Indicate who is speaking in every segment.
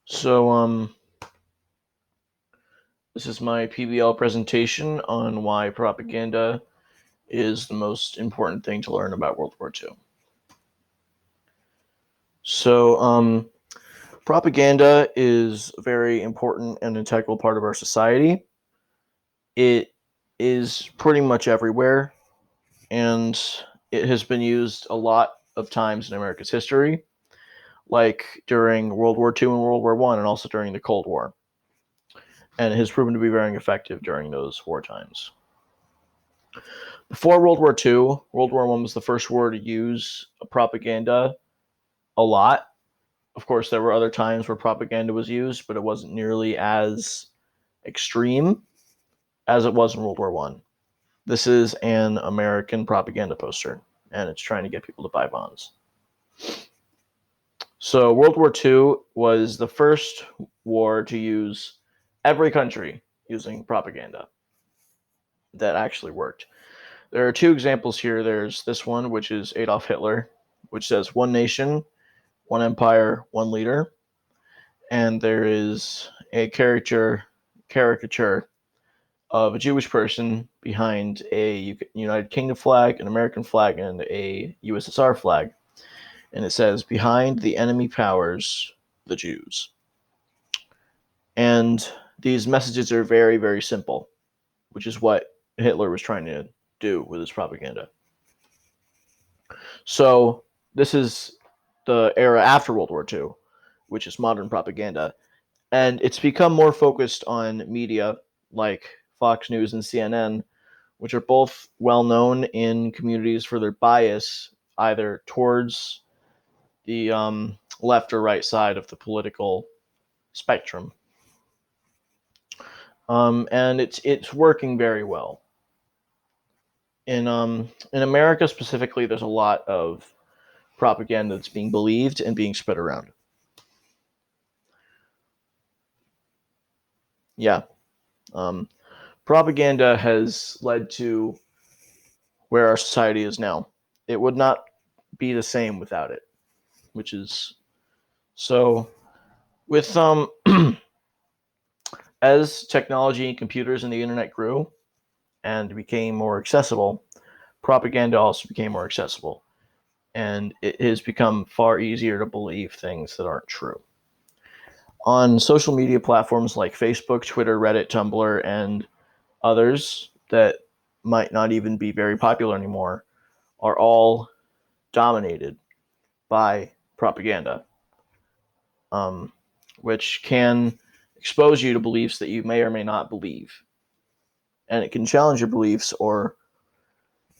Speaker 1: So, this is my PBL presentation on why propaganda is the most important thing to learn about World War II. So, propaganda is a very important and integral part of our society. It is pretty much everywhere, and it has been used a lot of times in America's history, like during World War II and World War I, and also during the Cold War. And it has proven to be very effective during those war times. Before World War II, World War I was the first war to use propaganda a lot. Of course, there were other times where propaganda was used, but it wasn't nearly as extreme as it was in World War I. This is an American propaganda poster, and it's trying to get people to buy bonds. So World War II was the first war to use every country using propaganda that actually worked. There are two examples here. There's this one, which is Adolf Hitler, which says one nation, one empire, one leader. And there is a caricature of a Jewish person behind a United Kingdom flag, an American flag, and a USSR flag. And it says, behind the enemy powers, the Jews. And these messages are very, very simple, which is what Hitler was trying to do with his propaganda. So this is the era after World War II, which is modern propaganda. And it's become more focused on media like Fox News and CNN, which are both well known in communities for their bias either towards the left or right side of the political spectrum. And it's working very well. In America specifically, there's a lot of propaganda that's being believed and being spread around. Yeah. Propaganda has led to where our society is now. It would not be the same without it, which is so with as technology and computers and the internet grew and became more accessible, propaganda also became more accessible, and it has become far easier to believe things that aren't true. On social media platforms like Facebook, Twitter, Reddit, Tumblr, and others that might not even be very popular anymore are all dominated by propaganda, which can expose you to beliefs that you may or may not believe. And it can challenge your beliefs or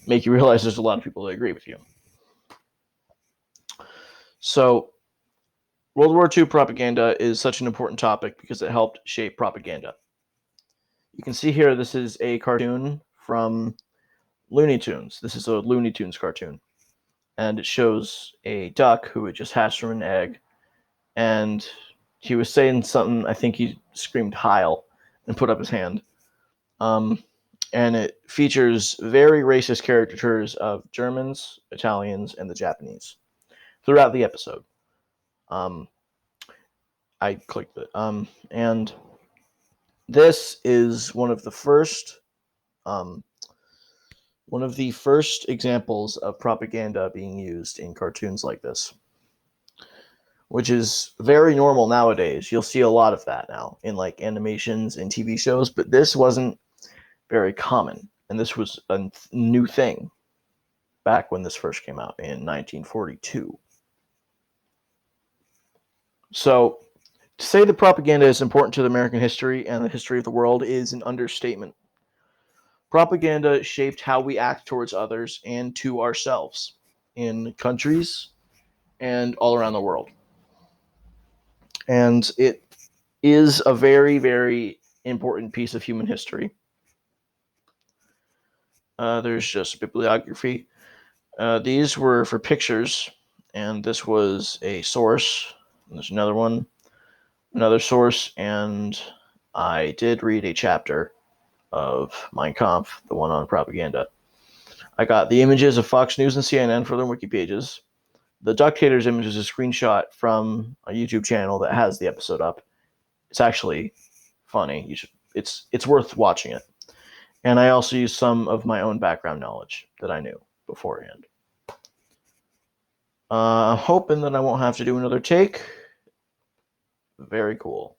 Speaker 1: make you realize there's a lot of people that agree with you. So, World War II propaganda is such an important topic because it helped shape propaganda. You can see here, this is a cartoon from Looney Tunes. This is a Looney Tunes cartoon. And it shows a duck who had just hatched from an egg. And he was saying something, I think he screamed Heil and put up his hand. And it features very racist caricatures of Germans, Italians, and the Japanese throughout the episode. I clicked it. And this is one of the first examples of propaganda being used in cartoons like this, which is very normal nowadays. You'll see a lot of that now in like animations and TV shows, but this wasn't very common, and this was a new thing back when this first came out in 1942. So, to say that propaganda is important to the American history and the history of the world is an understatement. Propaganda shaped how we act towards others and to ourselves in countries and all around the world. And it is a very, very important piece of human history. There's just bibliography. These were for pictures, and this was a source. There's another one, another source, and I did read a chapter of Mein Kampf, the one on propaganda. I got the images of Fox News and CNN for their wiki pages, The Ductators image is a screenshot from a YouTube channel that has the episode up. It's actually funny. It's worth watching it. And I also use some of my own background knowledge that I knew beforehand. Hoping that I won't have to do another take. Very cool.